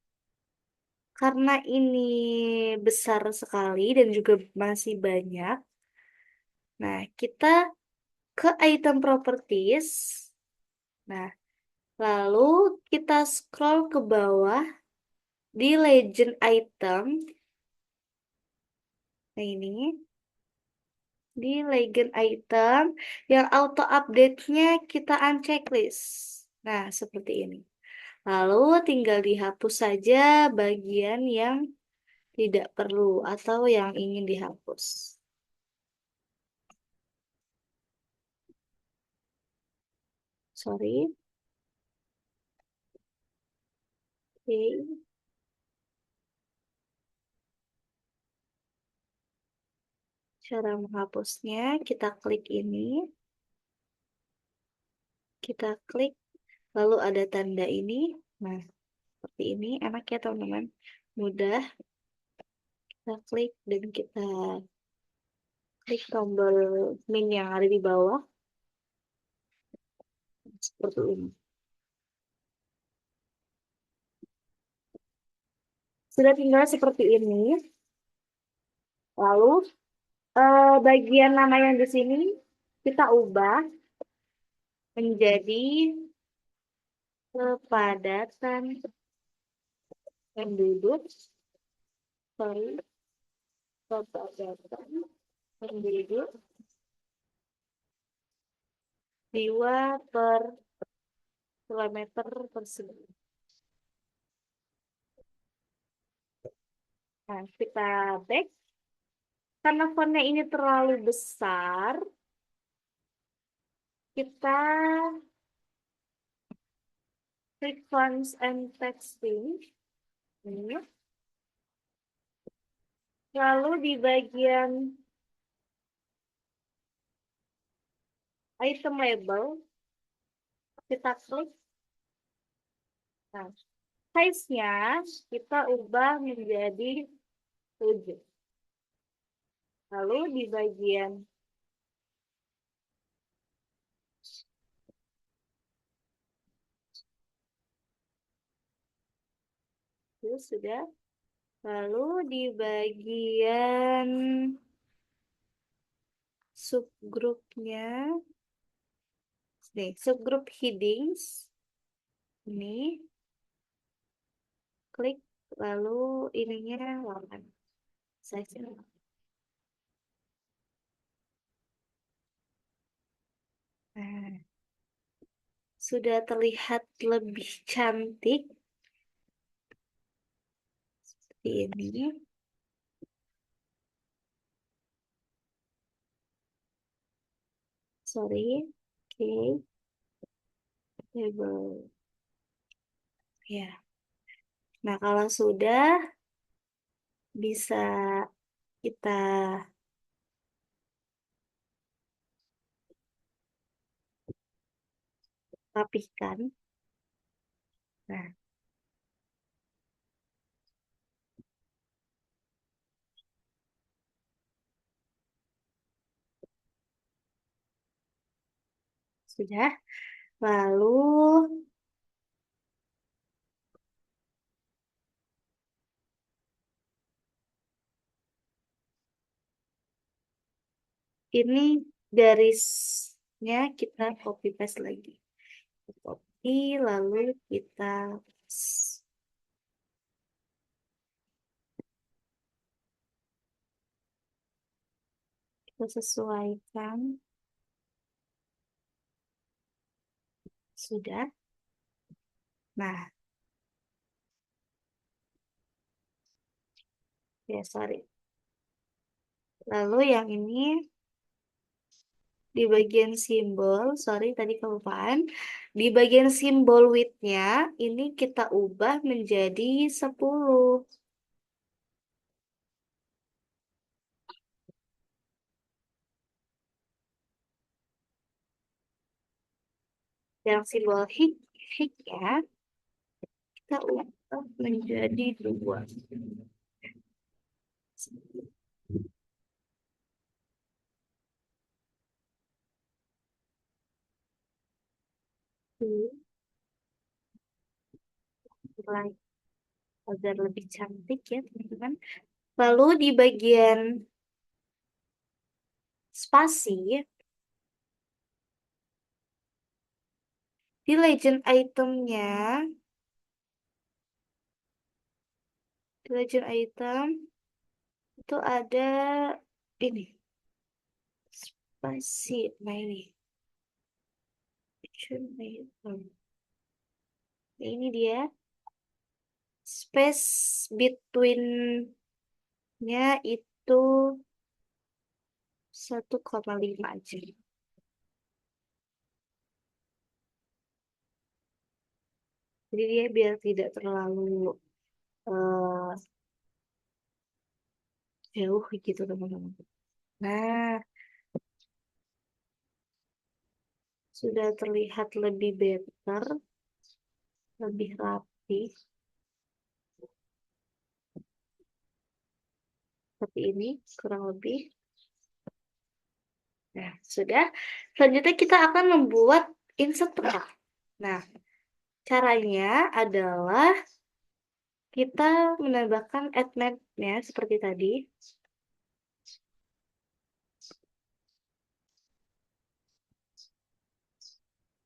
karena ini besar sekali dan juga masih banyak. Nah, kita ke item properties. Nah, lalu kita scroll ke bawah di legend item. Nah, ini di legend item yang auto update-nya kita unchecklist. Nah, seperti ini. Lalu tinggal dihapus saja bagian yang tidak perlu atau yang ingin dihapus. Sorry. Oke. Cara menghapusnya, kita klik ini, kita klik, lalu ada tanda ini. Nah, seperti ini, enak ya teman-teman. Mudah, kita klik dan kita klik tombol min yang ada di bawah. Seperti ini. Sudah tinggal seperti ini. Lalu, bagian nama yang di sini, kita ubah menjadi kepadatan penduduk. Sorry, kepadatan penduduk jiwa per kilometer persegi. Nah, kita back. Karena fontnya ini terlalu besar, kita klik fonts and texting. Ini. Lalu di bagian item label, kita klik. Nah, size-nya kita ubah menjadi 7. Lalu di bagian itu sudah. Lalu di bagian subgrupnya, nih, subgroup headings, ini, klik, lalu ininya 8. Size-nya. Nah, sudah terlihat lebih cantik seperti ini. Sorry. Oke. Label. Ya. Nah, kalau sudah bisa kita rapihkan. Nah, sudah. Lalu ini garisnya kita copy paste lagi. Copy, lalu kita paste. Kita sesuaikan. Sudah. Nah, ya sorry. Lalu yang ini di bagian simbol, sorry tadi kelupaan, di bagian simbol width-nya ini kita ubah menjadi 10. Yang simbol hik ya. kita ubah menjadi 2. Tuh, mulai agar lebih cantik ya teman-teman. Lalu di bagian spasi, di legend itemnya, di legend item itu ada ini spasi. Nah ini legend item. Nah, ini dia space between-nya itu 1,5 aja. Jadi dia biar tidak terlalu eh, jauh gitu teman-teman. Nah, sudah terlihat lebih better, lebih rapi. Seperti ini kurang lebih. Nah, sudah. Selanjutnya kita akan membuat insert peta. Nah, caranya adalah kita menambahkan add map-nya seperti tadi.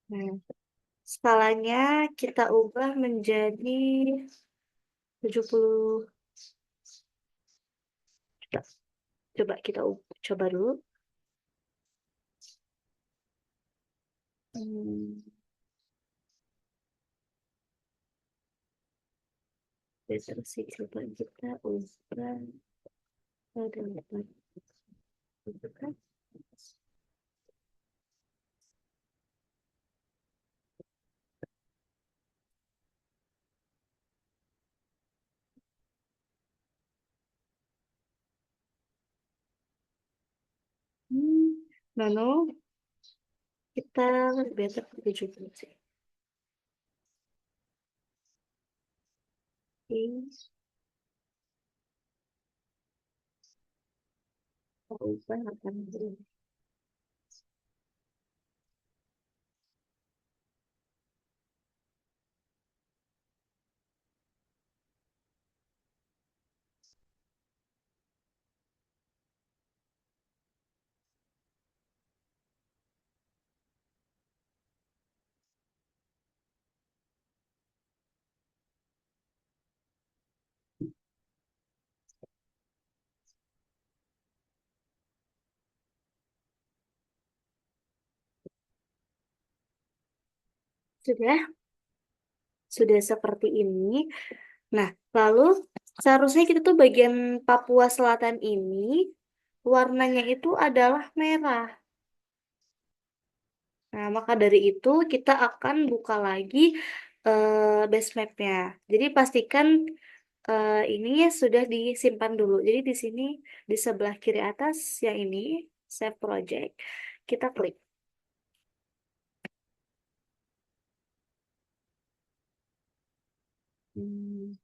Nah, skalanya kita ubah menjadi 70 juta. Coba kita coba dulu. Hmm, Deskripsi coba kita ubah pada gitu kan. Lalu kita better 70 sih. Oke, kita ubah akan dulu. Sudah seperti ini. Nah, lalu seharusnya kita tuh bagian Papua Selatan ini warnanya itu adalah merah. Nah, maka dari itu kita akan buka lagi base mapnya. Jadi pastikan ininya sudah disimpan dulu. Jadi di sini di sebelah kiri atas yang ini save project, kita klik. Hmm,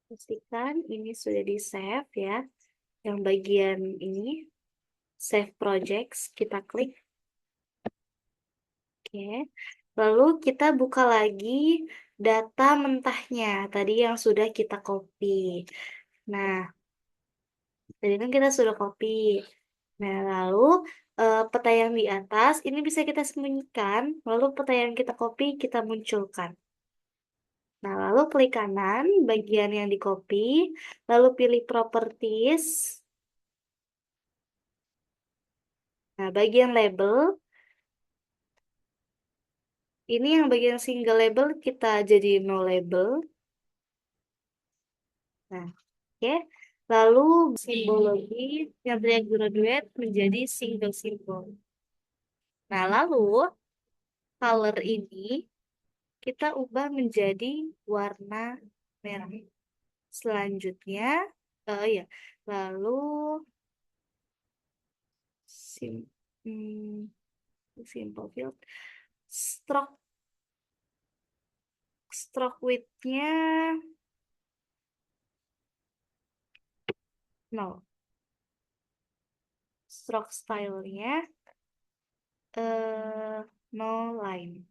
Pastikan ini sudah di save ya. Yang bagian ini save projects kita klik. Oke. Lalu kita buka lagi data mentahnya tadi yang sudah kita copy. Nah, tadi kan kita sudah copy. Nah, lalu peta yang di atas ini bisa kita sembunyikan, lalu peta yang kita copy kita munculkan. Nah, lalu klik kanan bagian yang di copy, lalu pilih properties. Nah, bagian label, ini yang bagian single label kita jadi no label. Nah, oke. Lalu simbologi yang dari graduate menjadi single symbol. Nah, lalu color ini kita ubah menjadi warna merah. Selanjutnya, ya, lalu sim, hmm, simple field, stroke stroke width-nya 0. Stroke style-nya no line.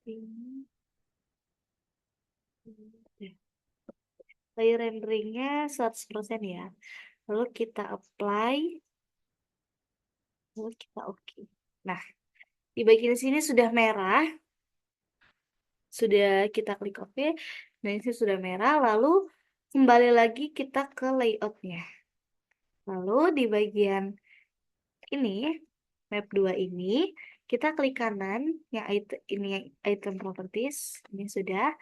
Ini, layer renderingnya 100% ya. Lalu kita apply, lalu kita oke. Nah, di bagian sini sudah merah, sudah kita klik OK, dan ini sudah merah. Lalu kembali lagi kita ke layoutnya. Lalu di bagian ini, map 2 ini, kita klik kanan, yang item, ini yang item properties, ini sudah.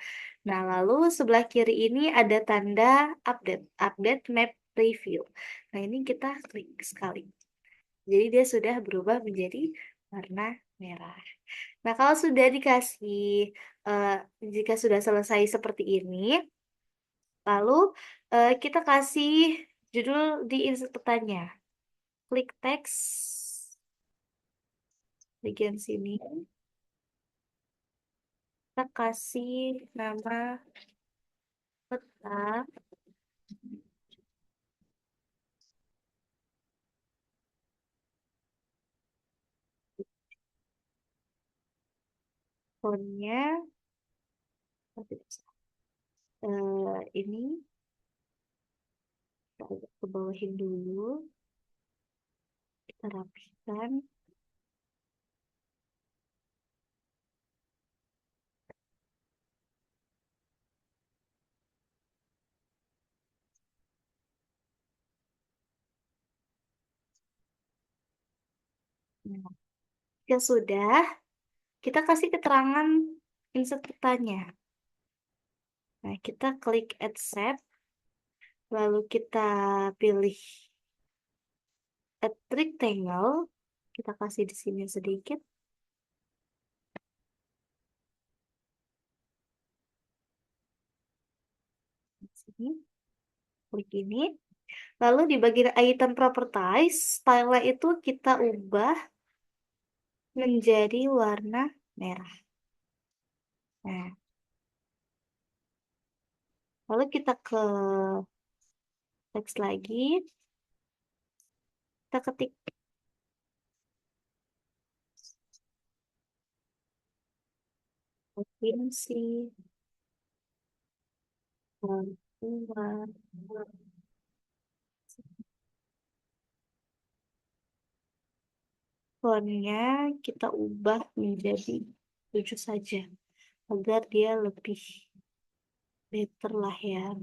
Nah, lalu sebelah kiri ini ada tanda update map preview. Nah, ini kita klik sekali. Jadi dia sudah berubah menjadi warna merah. Nah, kalau sudah dikasih, eh, jika sudah selesai seperti ini, lalu kita kasih judul di insert petanya. Klik teks bagian sini. Kita kasih nama peta. Fontnya ini kita agak ke bawahin dulu, kita rapihkan. Nah, jika sudah, kita kasih keterangan insert petanya. Nah, kita klik accept, lalu kita pilih add rectangle, kita kasih di sini sedikit. Di sini, klik ini. Lalu di bagian item properties, style itu kita ubah menjadi warna merah. Nah, lalu kita ke teks lagi, kita ketik provinsi Papua. Fontnya kita ubah menjadi 7 saja, agar dia lebih better lah ya.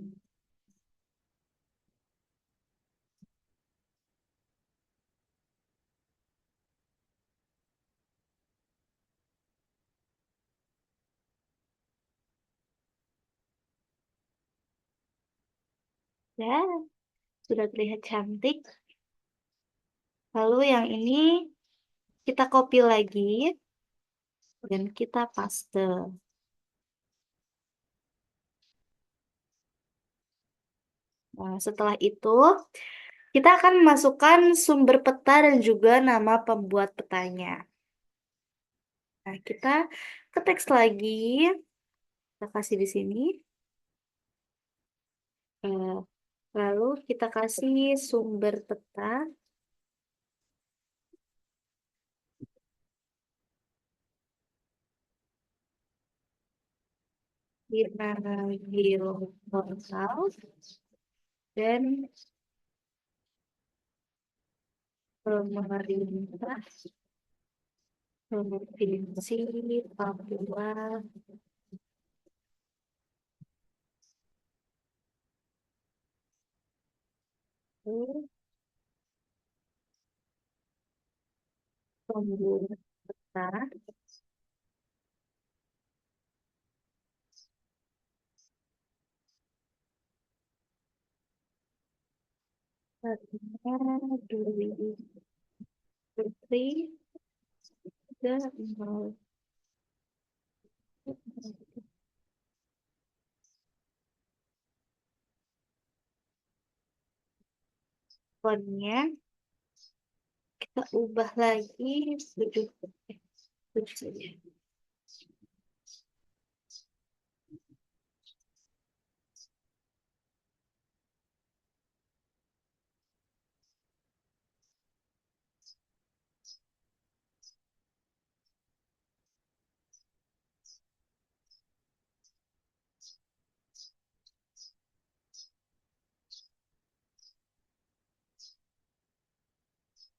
Ya, sudah terlihat cantik. Lalu yang ini kita copy lagi dan kita paste. Nah, setelah itu kita akan memasukkan sumber peta dan juga nama pembuat petanya. Nah, kita ke teks lagi, kita kasih di sini. Eh, Lalu kita kasih sumber peta. Binary portal dan pemerintah provinsi Papua itu pembuat peta Saatnya dulu putri dan mau fontnya kita ubah lagi sudut sudut saja.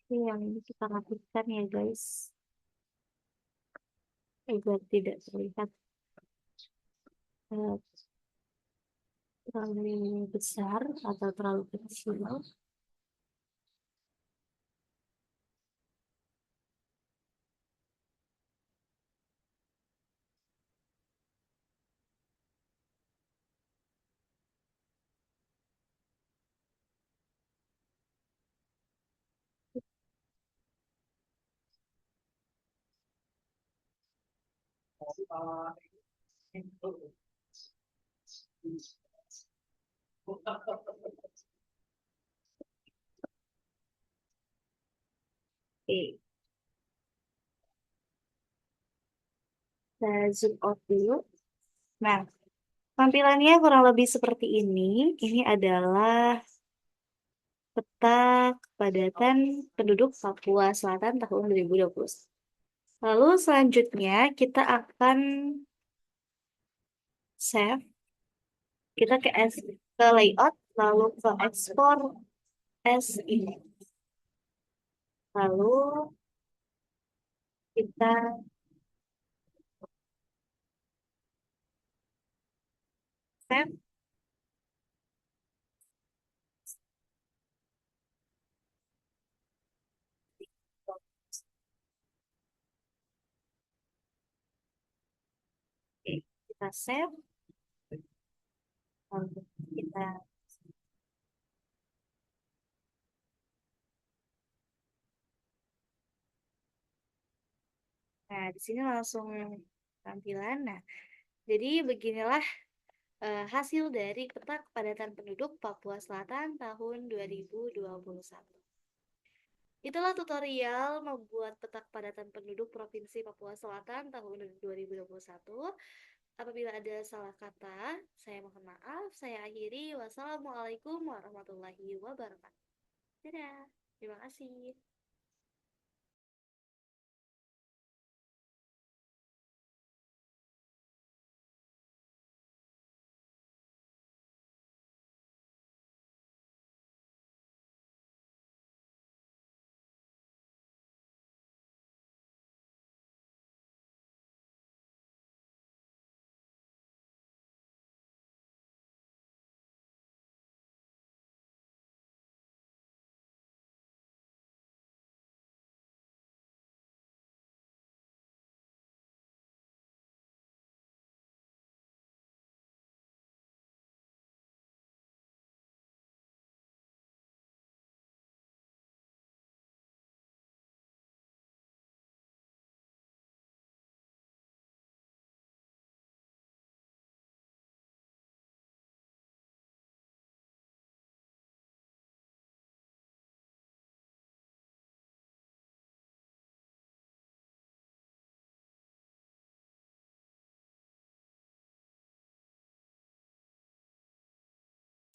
Ini yang ini kita lakukan ya guys, agar tidak terlihat eh, terlalu besar atau terlalu kecil. Oke, kita zoom out dulu. Nah, tampilannya kurang lebih seperti ini. Ini adalah peta kepadatan penduduk Papua Selatan tahun 2020. Lalu selanjutnya kita akan save, kita ke layout, lalu ke ekspor as image. Lalu kita save, oke, kita save, lalu kita nah di sini langsung tampilan. Nah, jadi beginilah hasil dari peta kepadatan penduduk Papua Selatan tahun 2021. Itulah tutorial membuat peta kepadatan penduduk Provinsi Papua Selatan tahun 2021. Apabila ada salah kata, saya mohon maaf. Saya akhiri. Wassalamualaikum warahmatullahi wabarakatuh. Dadah. Terima kasih.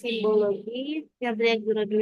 Simbologi yang dari graduate